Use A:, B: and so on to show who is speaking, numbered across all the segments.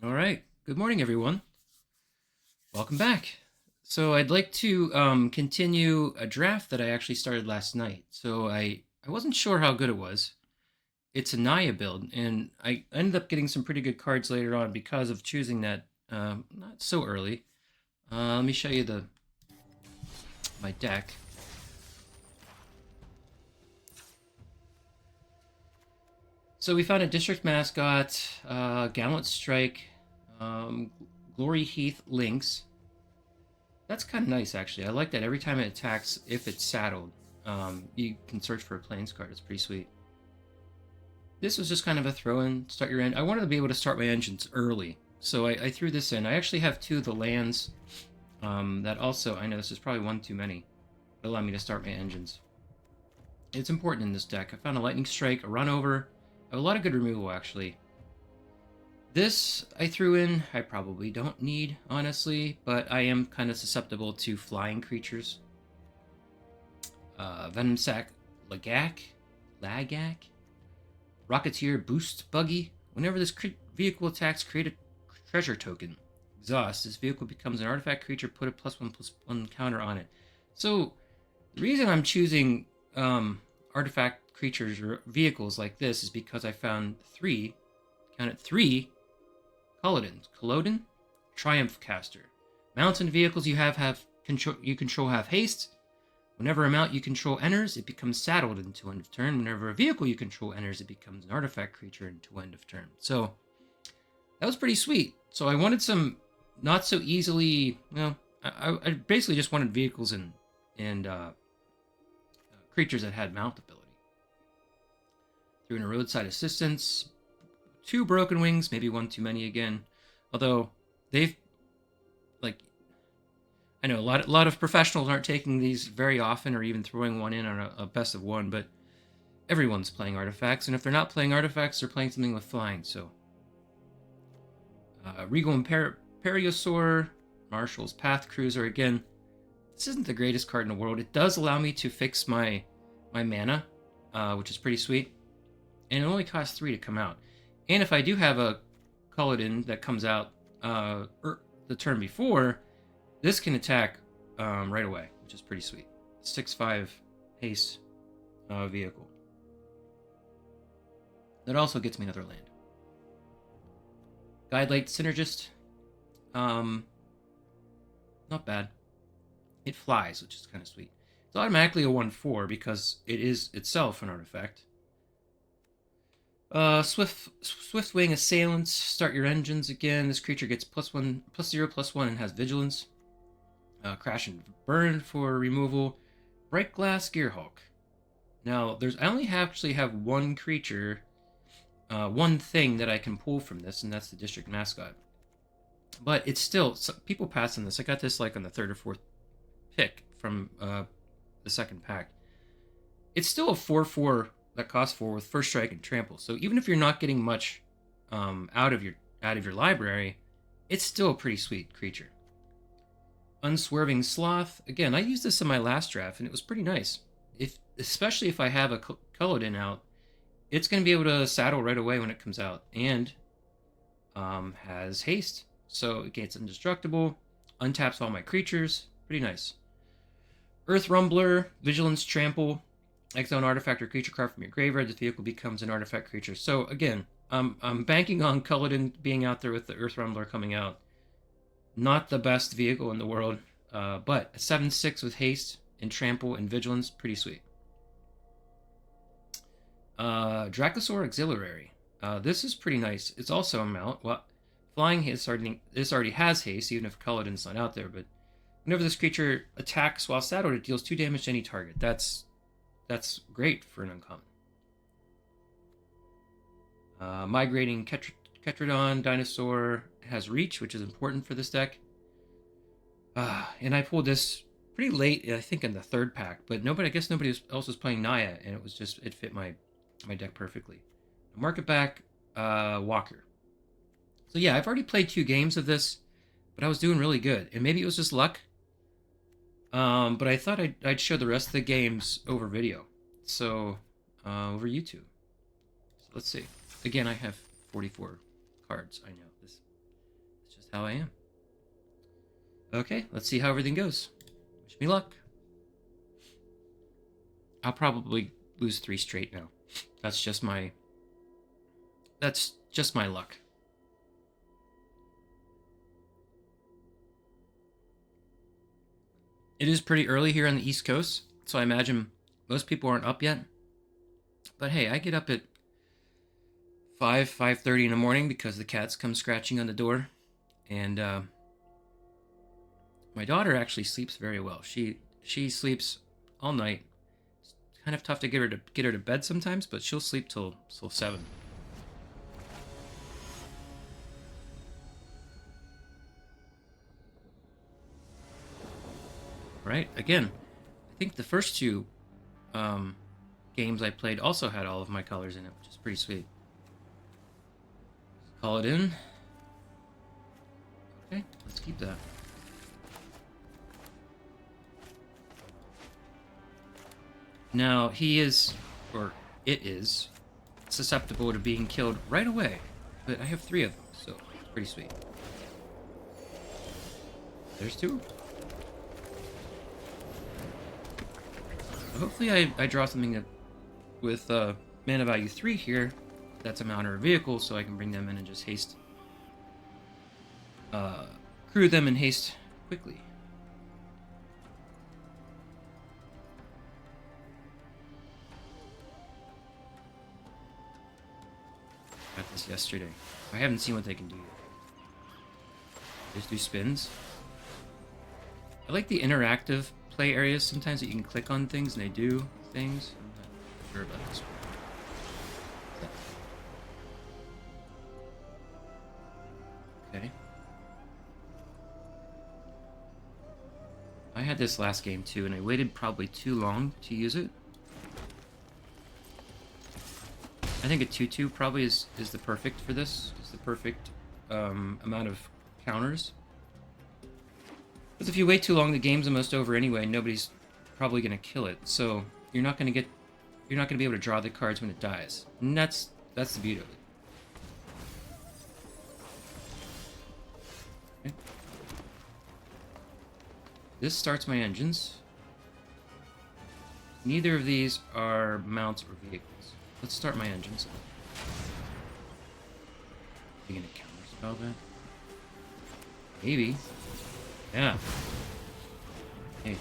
A: All right. Good morning, everyone. Welcome back. So I'd like to continue a draft that I actually started last night. So I wasn't sure how good it was. It's a Naya build, and I ended up getting some pretty good cards later on because of choosing that not so early. Let me show you the my deck. So we found a District Mascot, Gallant Strike, um, Glory Heath Lynx. That's kind of nice, actually. I like that every time it attacks, if it's saddled, you can search for a plains card. It's pretty sweet. This was just kind of a throw-in, start your end. I wanted to be able to start my engines early, so I threw this in. I actually have two of the lands that also, I know this is probably one too many, but allow me to start my engines. It's important in this deck. I found a Lightning Strike, a Run Over. I have a lot of good removal, actually. This I threw in, I probably don't need, honestly, but I am kind of susceptible to flying creatures. Venom Sack, Lagak, Rocketeer Boost Buggy. Whenever this vehicle attacks, create a treasure token. Exhaust. This vehicle becomes an artifact creature, put a +1/+1 counter on it. So, the reason I'm choosing artifact creatures or vehicles like this is because I found three, count it, three Culloden, Triumph Caster. Mountain vehicles you control have haste. Whenever a mount you control enters, it becomes saddled until end of turn. Whenever a vehicle you control enters, it becomes an artifact creature until end of turn. So that was pretty sweet. So I wanted some not so easily. Well, I basically just wanted vehicles and creatures that had mount ability. Threw in a roadside assistance, two broken wings, maybe one too many again. Although they've like I know a lot of professionals aren't taking these very often or even throwing one in on a best of one, but everyone's playing artifacts, and if they're not playing artifacts, they're playing something with flying. So Regal Imperiosaur, Marshall's Path Cruiser. Again, this isn't the greatest card in the world. It does allow me to fix my mana, which is pretty sweet, and it only costs 3 to come out. And if I do have a Culloden that comes out the turn before, this can attack right away, which is pretty sweet. 6/5 haste vehicle. That also gets me another land. Guidelight Synergist. Not bad. It flies, which is kind of sweet. It's automatically a 1/4 because it is itself an artifact. Swiftwing Assailants. Start your engines again. This creature gets +0/+1 and has vigilance. Crash and Burn for removal. Bright Glass Gearhulk. Now, I only actually have one creature, one thing that I can pull from this, and that's the District Mascot. But it's still, people pass on this. I got this like on the 3rd or 4th pick from the second pack. It's still a 4/4 that costs 4 with First Strike and Trample. So even if you're not getting much out of your library, it's still a pretty sweet creature. Unswerving Sloth. Again, I used this in my last draft, and it was pretty nice. Especially if I have a Culloden out, it's going to be able to saddle right away when it comes out, and has haste. So it gets indestructible, untaps all my creatures. Pretty nice. Earth Rumbler, Vigilance, Trample. Exile an artifact or creature card from your graveyard. This vehicle becomes an artifact creature. So again, I'm banking on Culloden being out there with the Earth Rumbler coming out. Not the best vehicle in the world, but a 7/6 with haste and trample and vigilance, pretty sweet. Dracosaur Auxiliary. This is pretty nice. It's also a mount. Well, flying this already has haste, even if Culloden's not out there. But whenever this creature attacks while saddled, it deals 2 damage to any target. That's great for an uncommon. Migrating Ketrodon Dinosaur has reach, which is important for this deck. And I pulled this pretty late, I think in the 3rd pack, but I guess nobody else was playing Naya, and it fit my deck perfectly. Market back Walker. So yeah, I've already played 2 games of this, but I was doing really good, and maybe it was just luck. But I thought I'd show the rest of the games over video, so over YouTube. So let's see. Again, I have 44 cards. I know this That's just how I am. Okay, let's see how everything goes. Wish me luck. I'll probably lose 3 straight now. That's just my luck. It is pretty early here on the East Coast, so I imagine most people aren't up yet. But hey, I get up at 5:30 in the morning because the cats come scratching on the door, and my daughter actually sleeps very well. She sleeps all night. It's kind of tough to get her to bed sometimes, but she'll sleep till 7. Right? Again, I think the first 2 games I played also had all of my colors in it, which is pretty sweet. Call it in. Okay, let's keep that. Now, he is, or it is, susceptible to being killed right away, but I have 3 of them, so it's pretty sweet. There's 2. Hopefully I draw something that, with mana value 3 here, that's a mount or a vehicle, so I can bring them in and just haste. Crew them in haste quickly. Got this yesterday. I haven't seen what they can do yet. Just do spins. I like the interactive play areas sometimes that you can click on things and they do things. I'm not sure about this one. Okay. I had this last game too, and I waited probably too long to use it. I think a 2/2 probably is the perfect for this. It's the perfect amount of counters. Because if you wait too long, the game's almost over anyway. And nobody's probably gonna kill it, so you're not gonna be able to draw the cards when it dies. And that's the beauty of it. Okay. This starts my engines. Neither of these are mounts or vehicles. Let's start my engines. Are you gonna counterspell that? Maybe. Yeah. Hey.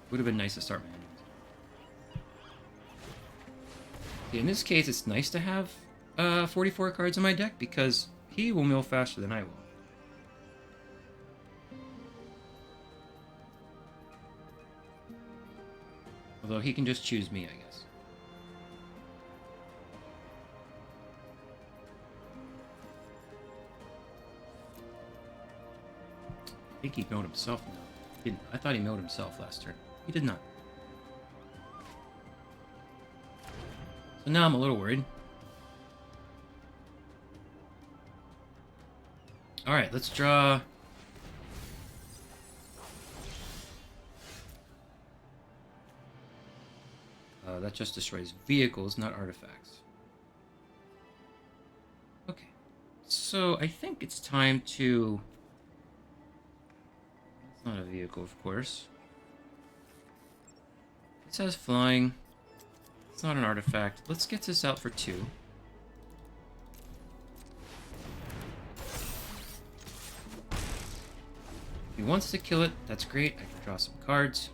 A: Would have been nice to start my engines. Okay, in this case, it's nice to have 44 cards in my deck because he will mill faster than I will. Although he can just choose me, I guess. I think he milled himself now. He didn't. I thought he milled himself last turn. He did not. So now I'm a little worried. Alright, let's draw... that just destroys vehicles, not artifacts. Okay. So I think it's time to... It's not a vehicle, of course. It says flying. It's not an artifact. Let's get this out for 2. If he wants to kill it, that's great. I can draw some cards.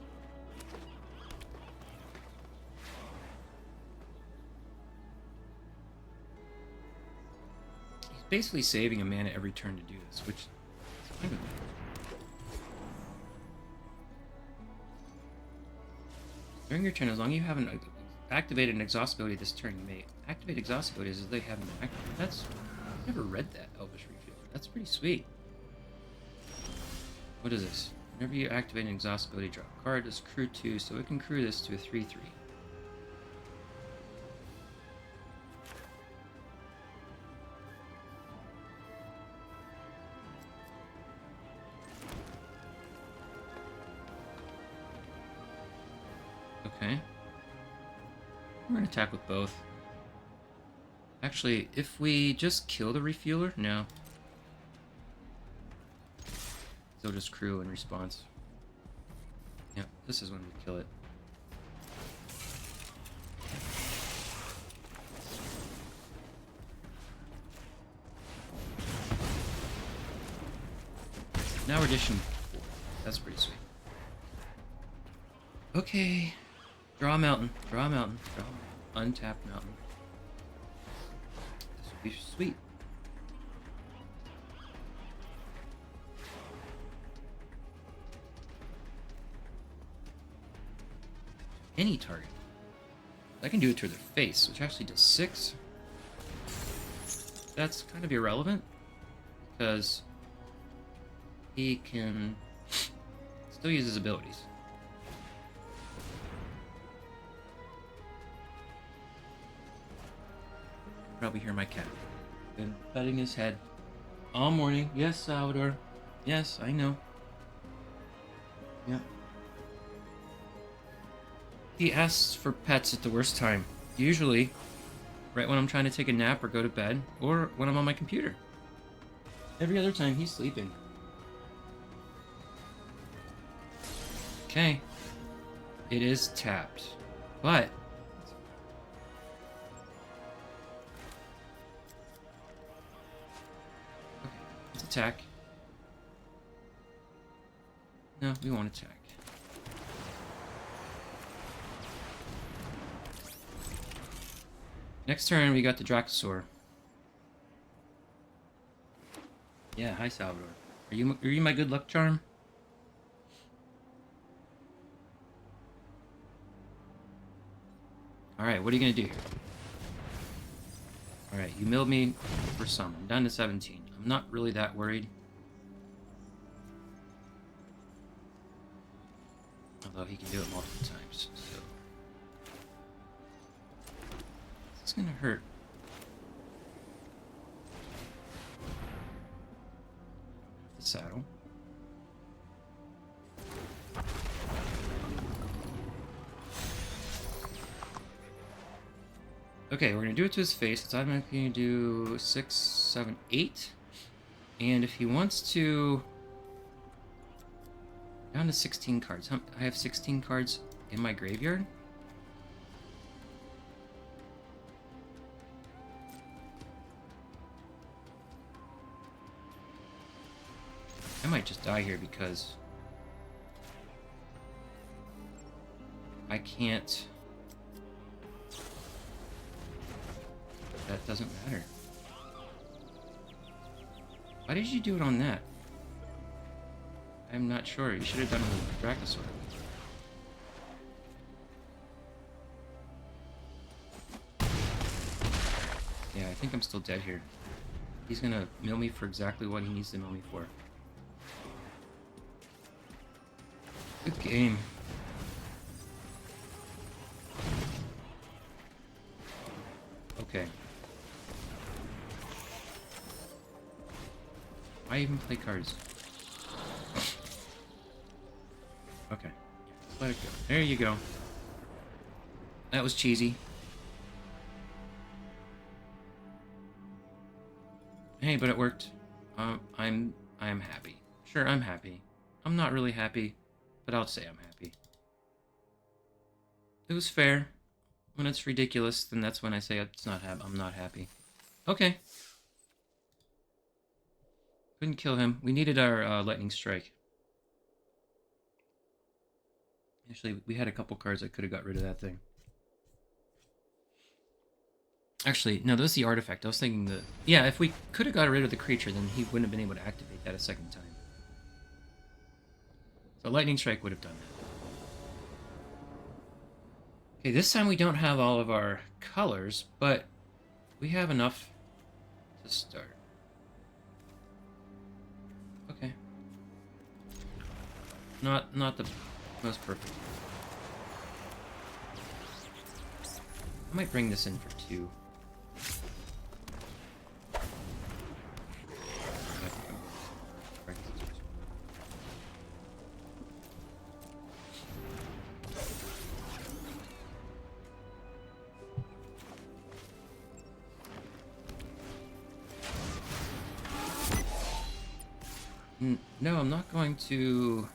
A: He's basically saving a mana every turn to do this, which is kind of... During your turn, as long as you haven't activated an exhaust ability this turn, you may activate exhaust abilities as they haven't been activated. That's... I've never read that, Elvish Refielder. That's pretty sweet. What is this? Whenever you activate an exhaust ability, draw a card. Does crew 2, so it can crew this to a 3/3. Okay. Okay. We're gonna attack with both. Actually, if we just kill the refueler, no. They'll just crew in response. Yep, this is when we kill it. Now we're dishing 4. That's pretty sweet. Okay. Draw a mountain. Draw a mountain. Draw a mountain. Untapped mountain. This would be sweet. Any target. I can do it to their face, which actually does 6. That's kind of irrelevant, because he can still use his abilities. Probably hear my cat. Been petting his head all morning. Yes, Salvador. Yes, I know. Yeah. He asks for pets at the worst time. Usually, right when I'm trying to take a nap or go to bed, or when I'm on my computer. Every other time, he's sleeping. Okay. It is tapped. But... okay, let's attack. No, we won't attack. Next turn, we got the Dracosaur. Yeah, hi Salvador. Are you my good luck charm? Alright, what are you gonna do here? Alright, you milled me for some. I'm down to 17. I'm not really that worried. Although he can do it multiple times, so... it's gonna hurt. The saddle. Okay, we're gonna do it to his face. It's automatically gonna do 6, 7, 8. And if he wants to... down to 16 cards. I have 16 cards in my graveyard. I might just die here because I can't... that doesn't matter. Why did you do it on that? I'm not sure. You should have done it with Dracosaur. Yeah, I think I'm still dead here. He's gonna mill me for exactly what he needs to mill me for. Good game. Okay. Why even play cards? Okay. Let it go. There you go. That was cheesy. Hey, but it worked. I'm happy. Sure, I'm happy. I'm not really happy, but I'll say I'm happy. It was fair. When it's ridiculous, then that's when I say I'm not happy. Okay. Couldn't kill him. We needed our lightning strike. Actually, we had a couple cards that could have got rid of that thing. Actually, no, that was the artifact. I was thinking that... yeah, if we could have got rid of the creature, then he wouldn't have been able to activate that a second time. So lightning strike would have done that. Okay, this time we don't have all of our colors, but we have enough to start. Okay. Not the most perfect. I might bring this in for 2. No, I'm not going to...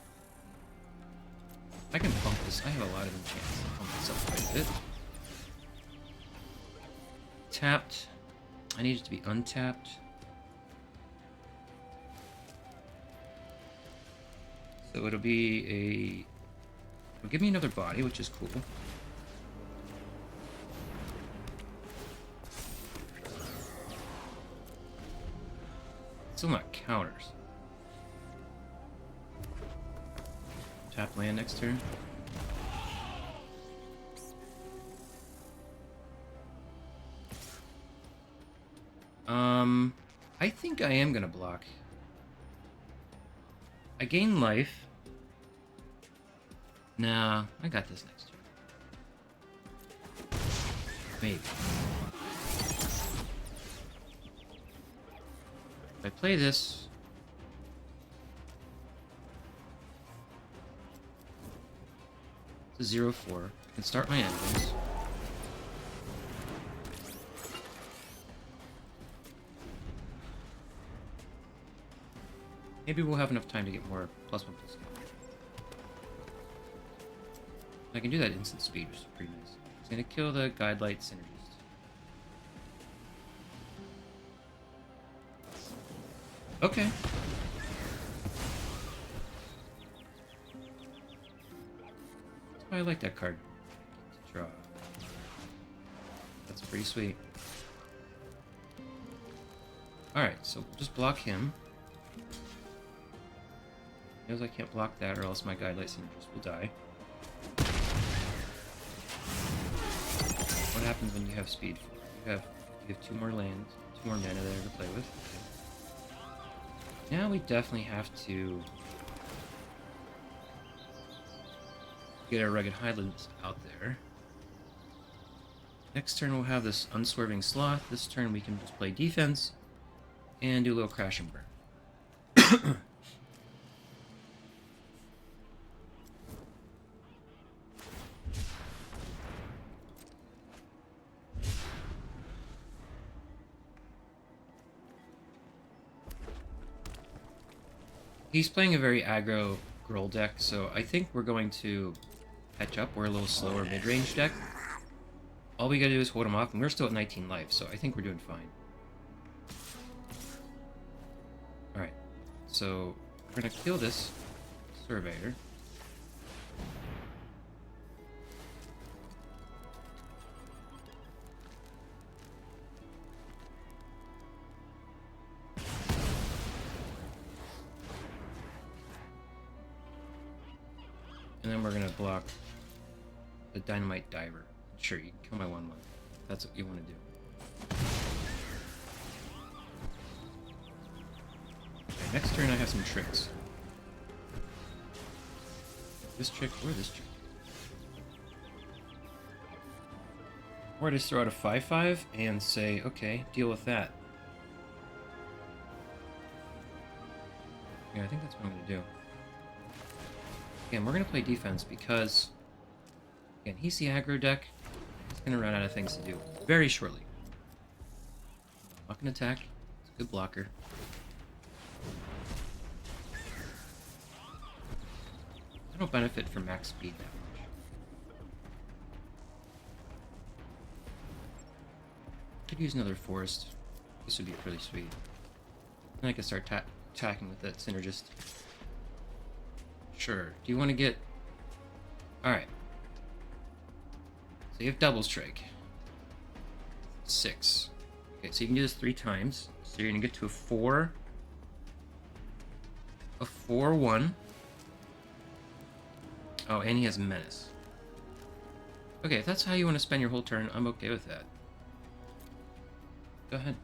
A: I can pump this. I have a lot of enchants to pump myself quite a bit. Tapped. I need it to be untapped. So it'll be a... It'll give me another body, which is cool. Still not counters. Tap land next turn. I think I am gonna block. I gain life. Nah, I got this next turn. Maybe. If I play this... It's a 0-4. I can start my engines. Maybe we'll have enough time to get more +1/+1. I can do that instant speed, which is pretty nice. It's gonna kill the Guide Light Synergist. Okay. That's why I like that card. Draw. That's pretty sweet. Alright, so we'll just block him. He knows I can't block that, or else my Guide Light Synergist will die. What happens when you have speed? You have 2 more lands, 2 more mana there to play with. Okay. Now we definitely have to get our Rugged Highlands out there. Next turn we'll have this Unswerving Sloth. This turn we can just play defense and do a little crash and burn. He's playing a very aggro Gruul deck, so I think we're going to catch up. We're a little slower mid-range deck. All we gotta do is hold him off, and we're still at 19 life, so I think we're doing fine. Alright, so we're gonna kill this Surveyor. And then we're gonna block the Dynamite Diver. Sure, you can kill my 1/1. That's what you want to do. Okay, next turn I have some tricks. This trick or this trick. Or I just throw out a 5/5 and say, okay, deal with that. Yeah, I think that's what I'm gonna do. Again, we're going to play defense because, again, he's the aggro deck. He's going to run out of things to do very shortly. Not going to attack. It's a good blocker. I don't benefit from max speed that much. Could use another forest. This would be really sweet. Then I can start attacking with that synergist. Sure. Do you want to get... Alright. So you have double strike. 6. Okay, so you can do this 3 times. So you're going to get to a 4. A 4/1. Oh, and he has Menace. Okay, if that's how you want to spend your whole turn, I'm okay with that. Go ahead.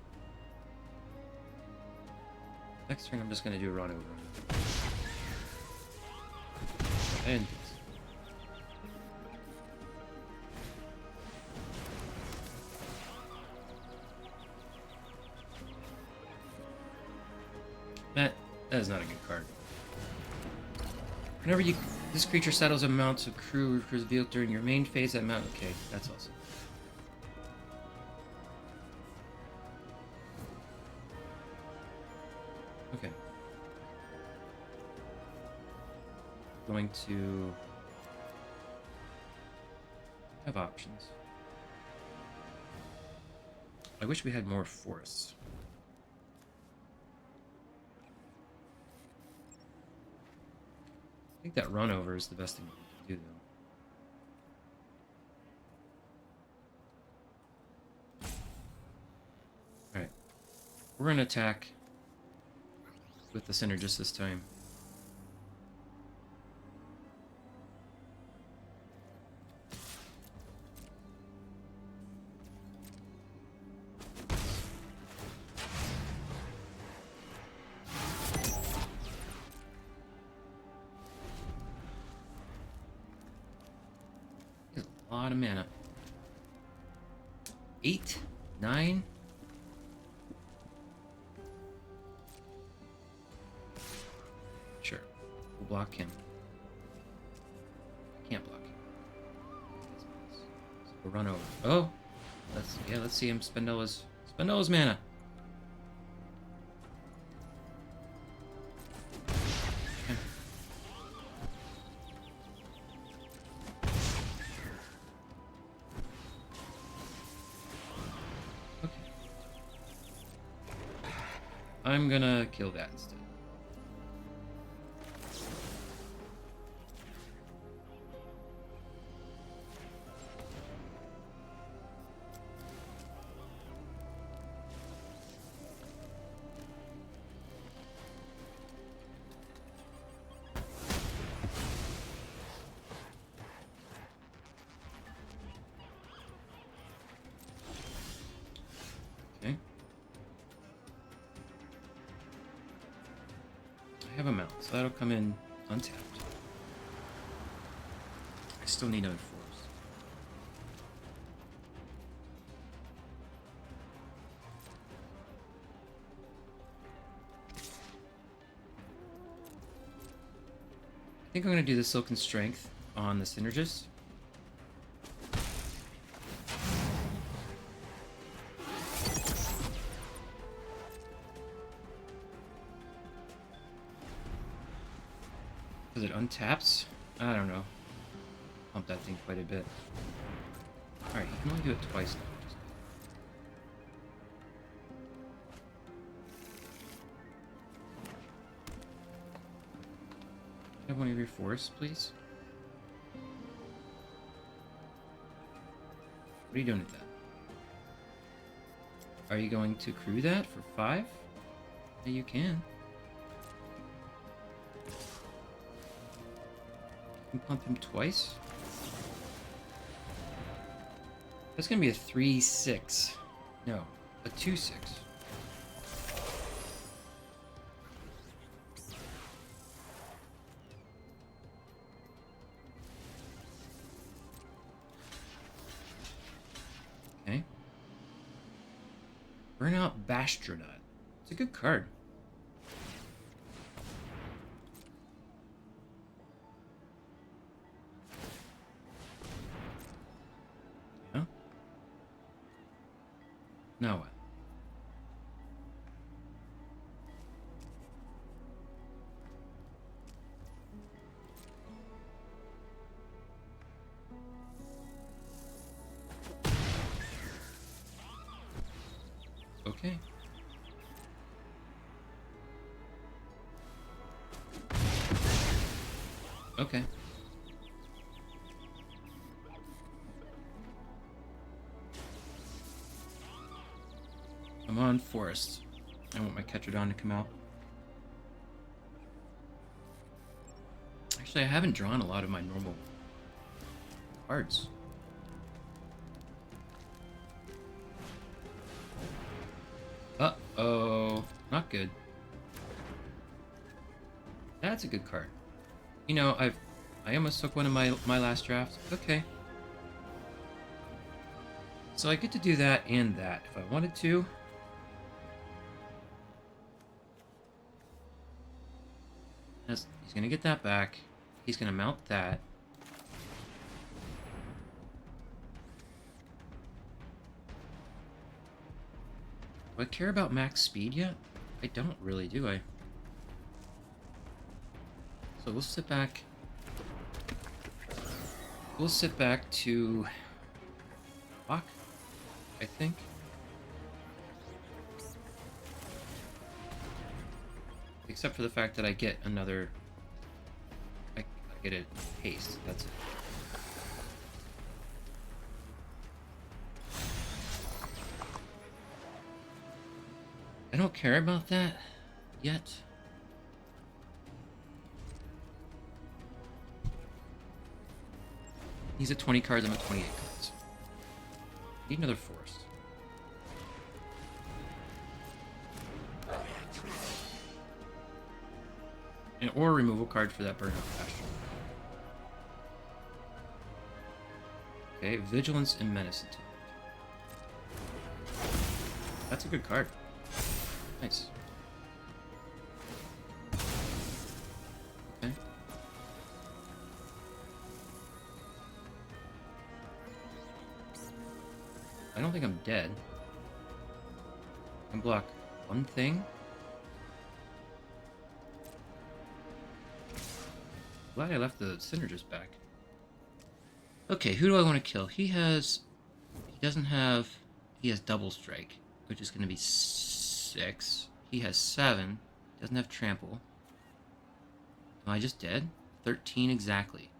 A: Next turn, I'm just going to do a run over. And that is not a good card. Whenever this creature settles amounts of crew revealed during your main phase, that amount. Okay, that's awesome. Okay. going to have options. I wish we had more forests. I think that run over is the best thing we can do, though. Alright. We're going to attack with the synergist this time. A lot of mana. 8, 9. Sure, we'll block him. Can't block him. So we'll run over. Oh, let's see him spend all his mana. I'm gonna kill that instead. Okay. I have a mount, so that'll come in untapped. I still need another force. I think I'm going to do the Silken Strength on the Synergist. Because it untaps? I don't know. Pump that thing quite a bit. Alright, you can only do it twice now. Have one of your forests, please? What are you doing with that? Are you going to crew that for 5? Yeah, you can. You can pump him twice. That's gonna be a 3-6. No, a 2-6. Okay. Burnout Bastronaut. It's a good card. Yeah. Now what? Okay. Okay. I'm on forest. I want my Ketrodon to come out. Actually, I haven't drawn a lot of my normal cards. Uh-oh. Not good. That's a good card. You know, I almost took one in my last draft. Okay. So I get to do that and that if I wanted to. He's gonna get that back. He's gonna mount that. Do I care about max speed yet? I don't really, do I? So we'll sit back we'll sit back to block, I think. Except for the fact that I get another... I get a haste, that's it. I don't care about that yet. He's at 20 cards, I'm at 28 cards. Need another force. Or a removal card for that burnout pasture. Okay, Vigilance and Menace. That's a good card. Nice. Okay. I don't think I'm dead. I can block one thing. Glad I left the Synergist back. Okay, who do I want to kill? He has double strike, which is going to be 6. He has 7. Doesn't have trample. Am I just dead? 13 exactly.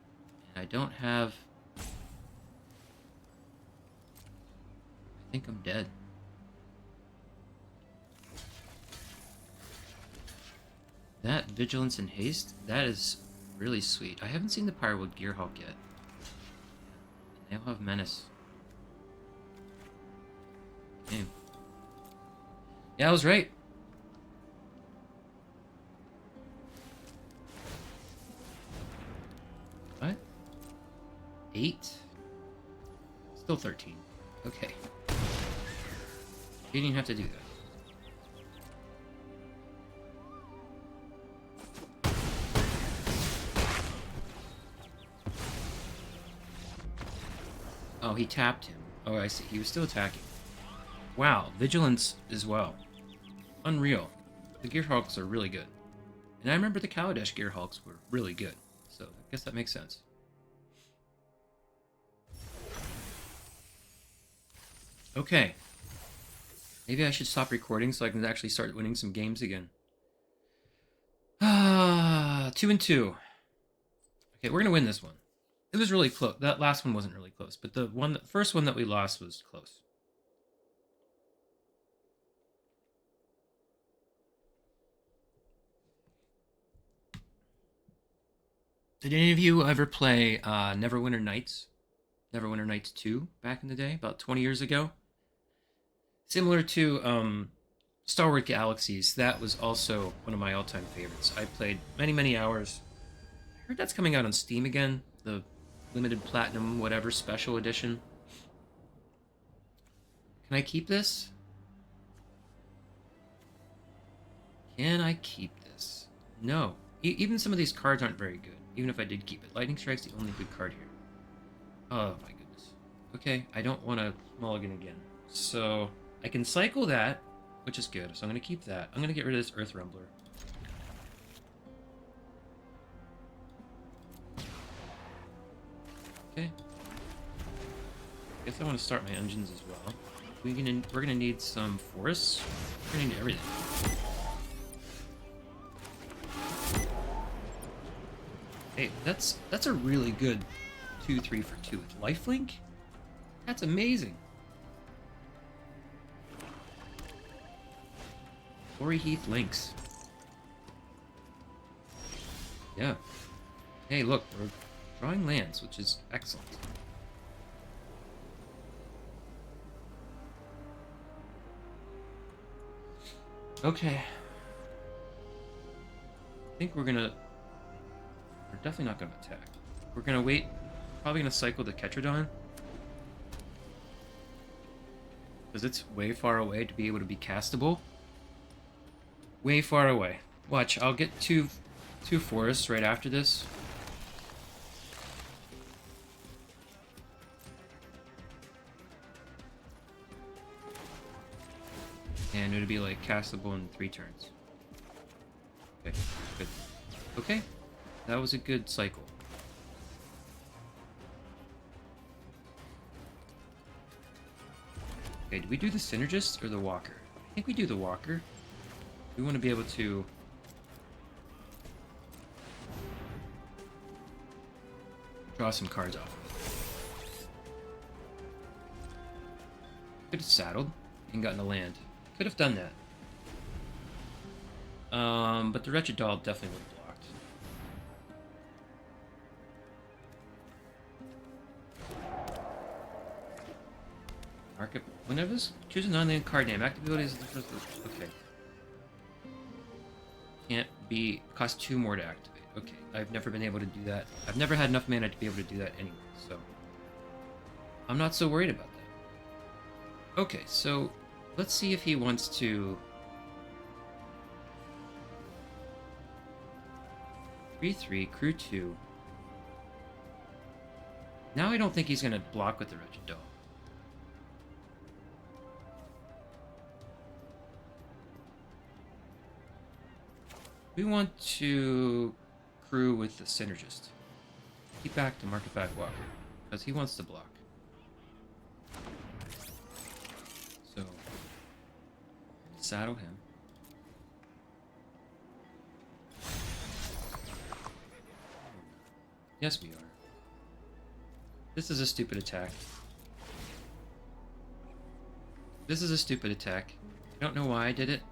A: And I don't have... I think I'm dead. That Vigilance and Haste, that is really sweet. I haven't seen the Pyrowood Gearhulk yet. They all have Menace. Okay. Yeah, I was right. What? 8? Still 13. Okay. You didn't have to do that. Oh, he tapped him. Oh, I see. He was still attacking. Wow, Vigilance as well. Unreal. The Gearhulks are really good. And I remember the Kaladesh Gearhulks were really good. So, I guess that makes sense. Okay. Maybe I should stop recording so I can actually start winning some games again. 2-2. Okay, we're gonna win this one. It was really close. That last one wasn't really close, but the first one that we lost was close. Did any of you ever play Neverwinter Nights? Neverwinter Nights 2 back in the day, about 20 years ago? Similar to Star Wars Galaxies, that was also one of my all-time favorites. I played many, many hours. I heard that's coming out on Steam again, the limited platinum whatever special edition. Can I keep this? Can I keep this? No. Even some of these cards aren't very good, even if I did keep it. Lightning Strike's the only good card here. Oh my goodness. Okay, I don't want to mulligan again. So, I can cycle that, which is good. So I'm going to keep that. I'm going to get rid of this Earth Rumbler. Okay. Guess I want to start my engines as well. We're gonna need some forests. We're gonna need everything. Hey, that's a really good 2-3 for 2 with lifelink. That's amazing. Quarry Heath links. Yeah. Hey, look, we're drawing lands, which is excellent. Okay. I think we're definitely not gonna attack. We're gonna wait, probably gonna cycle the Ketradon. Because it's way far away to be able to be castable. Way far away. Watch, I'll get two forests right after this. And it'll be like castable in 3 turns. Okay, good. Okay, that was a good cycle. Okay, do we do the Synergist or the Walker? I think we do the Walker. We want to be able to... draw some cards off. Could have saddled and gotten a land. Could have done that. But the Wretched Doll definitely would have blocked. Market. Whenever this, choose a non-land card name. Active ability is the first. Okay. Can't be. Cost 2 more to activate. Okay. I've never been able to do that. I've never had enough mana to be able to do that anyway, so. I'm not so worried about that. Okay, so let's see if he wants to. 3/3, crew 2. Now I don't think he's going to block with the Wretched Doll. We want to crew with the Synergist. Keep back to Market Back Walker, because he wants to block. So, saddle him. Yes, we are. This is a stupid attack. This is a stupid attack. I don't know why I did it.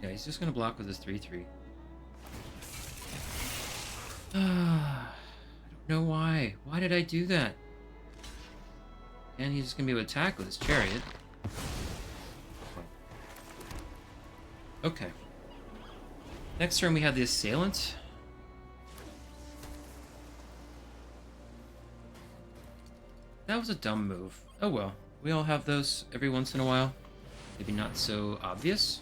A: Yeah, he's just gonna block with his 3/3. I don't know why. Why did I do that? And he's just gonna be able to attack with his Chariot. Okay. Next turn we have the Assailant. That was a dumb move. Oh well. We all have those every once in a while. Maybe not so obvious.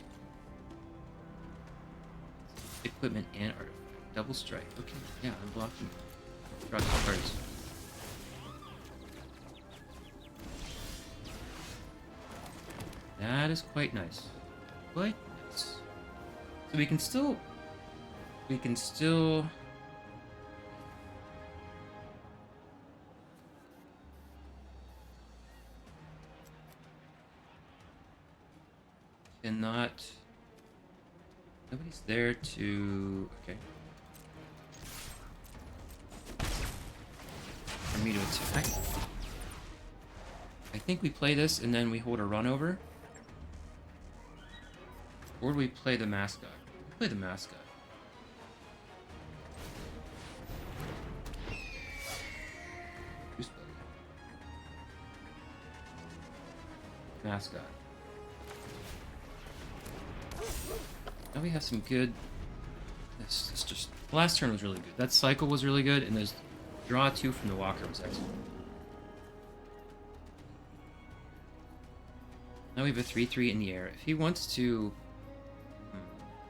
A: Equipment and artifact. Double strike. Okay, yeah, I'm blocking. Draw 2 cards. That is quite nice. Quite nice. So we can still... Cannot... Nobody's there to... Okay. For me to attack. I think we play this and then we hold a run over. Or do we play the mascot? We play the mascot. Who's playing? Mascot. Now we have some good... This just... The last turn was really good. That cycle was really good, and there's... Draw 2 from the Walker was excellent. Now we have a 3/3 in the air. If he wants to...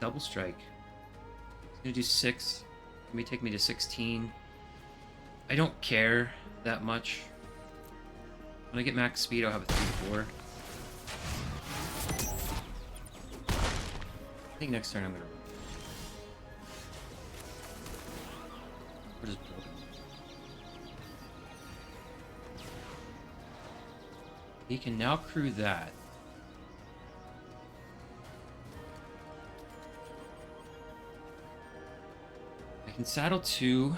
A: double strike. He's gonna do 6. It may take me to 16. I don't care that much. When I get max speed, I'll have a 3/4. I think next turn I'm gonna run. Or just build it. He can now crew that. I can saddle 2.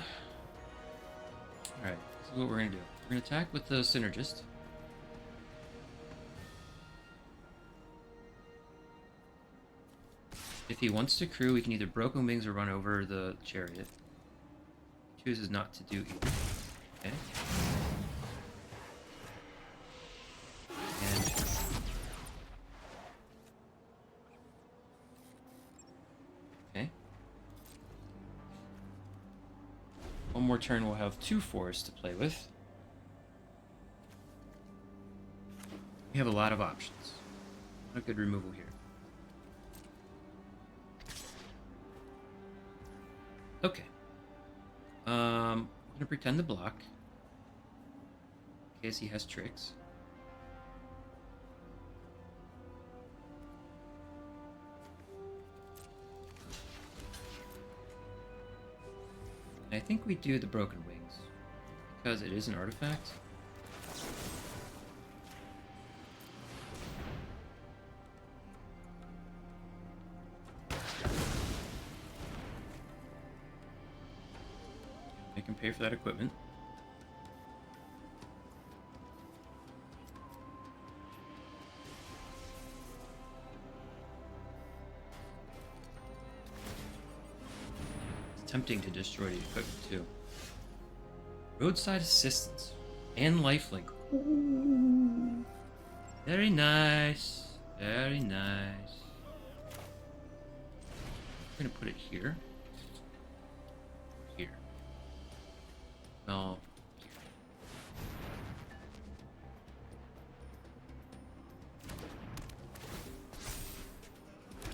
A: Alright, this is what we're gonna do. We're gonna attack with the Synergist. If he wants to crew, we can either Broken Wings or run over the Chariot. He chooses not to do either. Okay. And... Okay. One more turn, we'll have 2 forests to play with. We have a lot of options. A good removal here. Okay. I'm gonna pretend to block. In case he has tricks. And I think we do the Broken Wings. Because it is an artifact. pay for that equipment. It's tempting to destroy the equipment too. Roadside assistance and lifelink. Ooh. Very nice. Very nice. I'm gonna put it here. Here. No.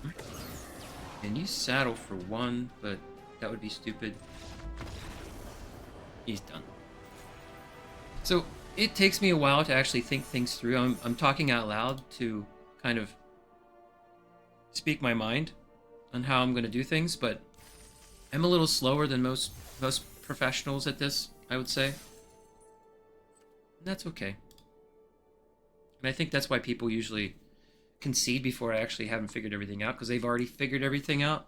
A: Here. And you saddle for one, but that would be stupid. He's done. So it takes me a while to actually think things through. I'm talking out loud to kind of speak my mind on how I'm going to do things, but I'm a little slower than most professionals at this, I would say. And that's okay. And I think that's why people usually concede before I actually haven't figured everything out, because they've already figured everything out,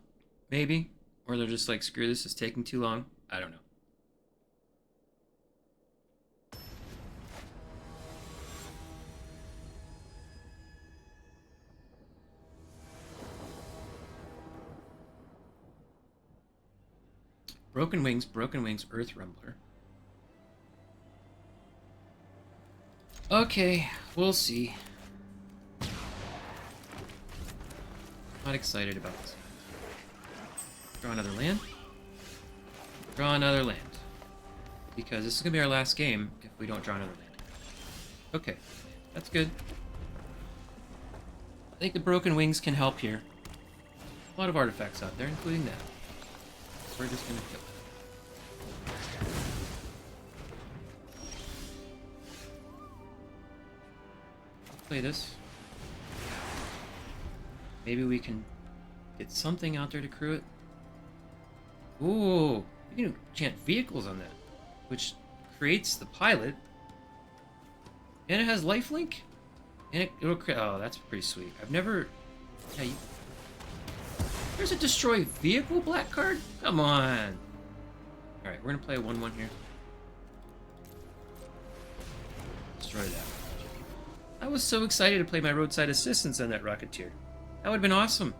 A: maybe. Or they're just like, screw this, it's taking too long. I don't know. Broken Wings, Earth Rumbler. Okay, we'll see. Not excited about this. Draw another land. Draw another land. Because this is going to be our last game if we don't draw another land. Okay, that's good. I think the Broken Wings can help here. A lot of artifacts out there, including that. We're just gonna kill it. Play this. Maybe we can get something out there to crew it. Ooh, you can enchant vehicles on that, which creates the pilot, and it has lifelink, and it'll create. Oh, that's pretty sweet. I've never. Yeah, there's a destroy vehicle black card? Come on. Alright, we're gonna play a 1-1 here. Destroy that. I was so excited to play my roadside assistance on that Rocketeer. That would have been awesome.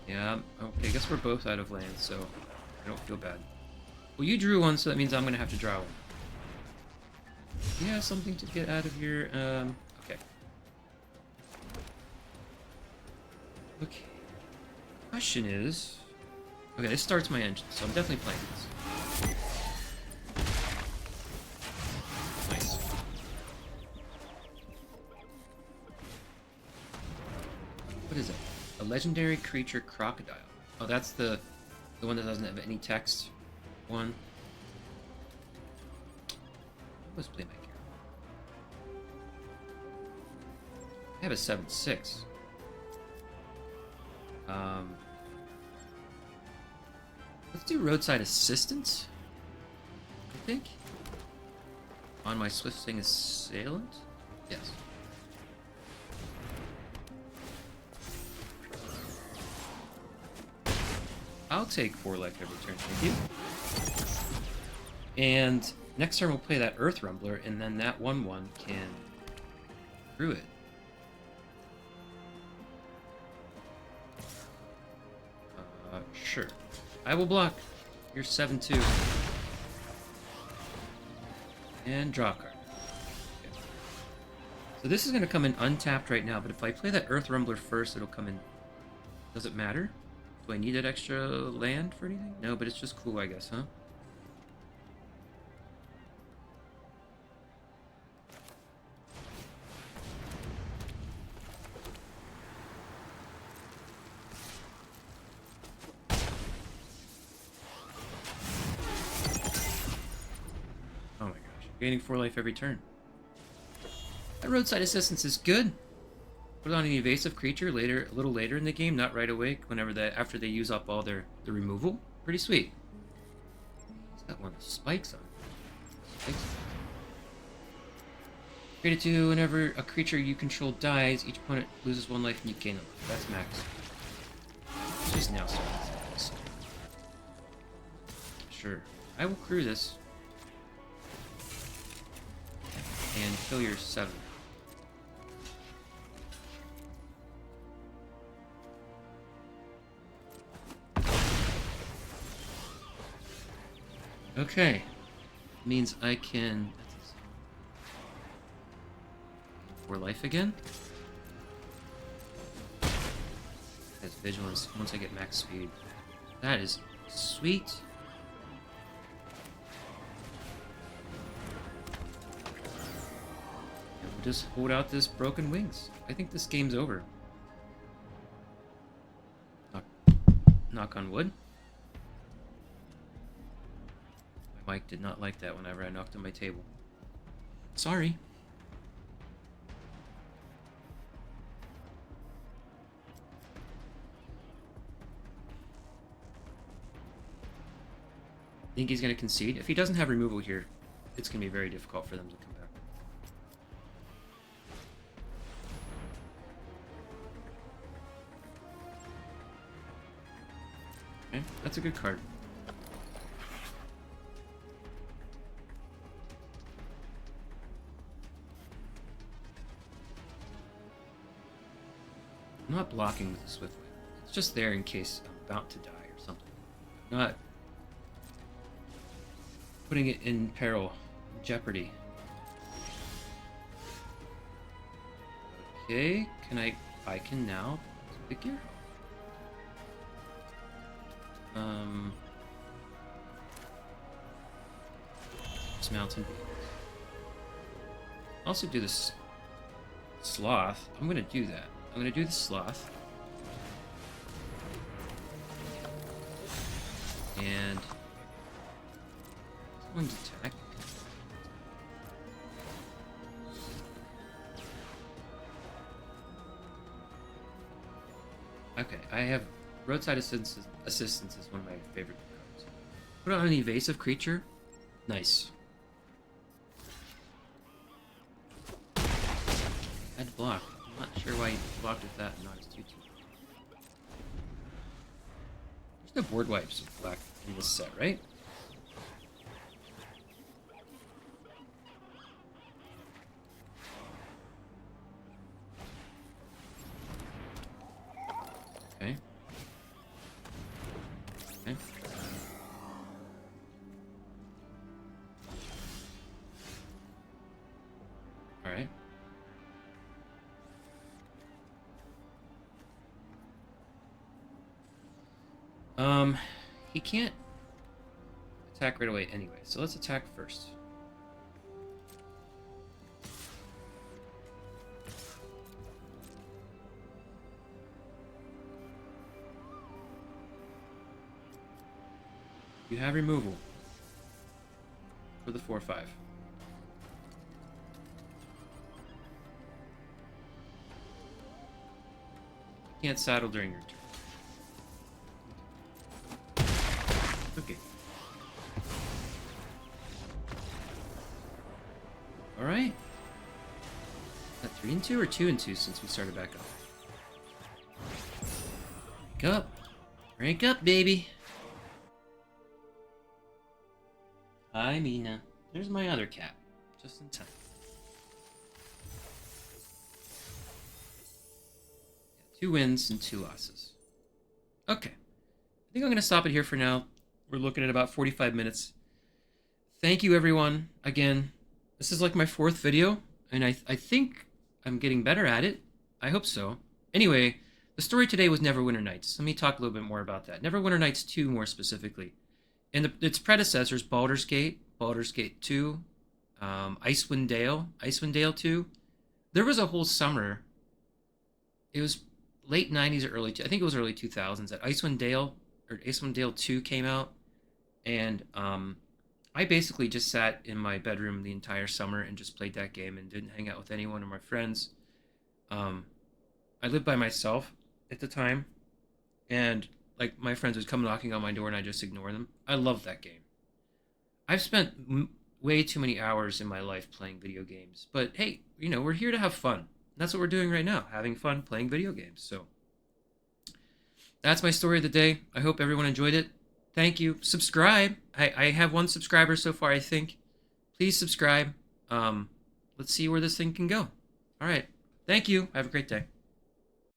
A: Yeah, okay, I guess we're both out of land, so I don't feel bad. Well, you drew one, so that means I'm gonna have to draw one. Yeah, something to get out of here. Okay. Okay. Question is... Okay, this starts my engine, so I'm definitely playing this. Nice. What is it? A legendary creature crocodile. Oh, that's the one that doesn't have any text one. Let's play my character. I have a 7/6. Let's do roadside assistance, I think. On my Swift-Wing Assailant? Yes. I'll take 4 life every turn, thank you. And next turn we'll play that Earth Rumbler, and then that 1/1 can crew it. Sure. I will block. You're 7/2. And draw a card. Okay. So this is going to come in untapped right now, but if I play that Earth Rumbler first, it'll come in. Does it matter? Do I need that extra land for anything? No, but it's just cool, I guess, huh? Gaining 4 life every turn. That roadside assistance is good. Put it on an evasive creature later, a little later in the game, not right away. Whenever after they use up all the removal, pretty sweet. It's got one of the spikes on. Spikes. Create it to whenever a creature you control dies, each opponent loses 1 life and you gain a life. That's max. It's just now starting. Sure. I will crew this. And kill your 7. Okay. Means I can... 4 life again. Has vigilance once I get max speed. That is sweet. And we'll just hold out this broken wings. I think this game's over. Knock on wood. My mic did not like that whenever I knocked on my table. Sorry. Think he's going to concede? If he doesn't have removal here, it's going to be very difficult for them to come back. Okay, that's a good card. I'm not blocking with the Swiftwing. It's just there in case I'm about to die or something. I'm not putting it in peril, in jeopardy. Okay, I can now pick here. This mountain beam. Also do this sloth. I'm gonna do that. I'm gonna do the sloth. And someone's attack. Okay, I have roadside assistance is one of my favorite cards. Put on an evasive creature. Nice. Had to block. I'm not sure why he blocked with that and not his 2/2. There's no board wipes with black in this set, right? Okay. Okay. Alright. He can't attack right away anyway, so let's attack first. You have removal for the 4/5. You can't saddle during your turn. Okay. Alright. Is that 3 and 2 or 2 and 2 since we started back up? Rank up. Rank up, baby. Hi, Mina. There's my other cat. Just in time. 2 wins and 2 losses. Okay. I think I'm going to stop it here for now. We're looking at about 45 minutes. Thank you, everyone. Again, this is like my 4th video, and I think I'm getting better at it. I hope so. Anyway, the story today was Neverwinter Nights. Let me talk a little bit more about that. Neverwinter Nights 2 more specifically. And its predecessors, Baldur's Gate, Baldur's Gate 2, Icewind Dale, Icewind Dale 2. There was a whole summer. It was late 90s or early, I think it was early 2000s, that Icewind Dale 2 came out. And I basically just sat in my bedroom the entire summer and just played that game and didn't hang out with anyone of my friends. I lived by myself at the time, and like my friends would come knocking on my door and I just ignore them. I love that game. I've spent way too many hours in my life playing video games, but hey, you know, we're here to have fun. That's what we're doing right now, having fun playing video games. So that's my story of the day. I hope everyone enjoyed it. Thank you. Subscribe. I have 1 subscriber so far, I think. Please subscribe. Let's see where this thing can go. All right. Thank you. Have a great day.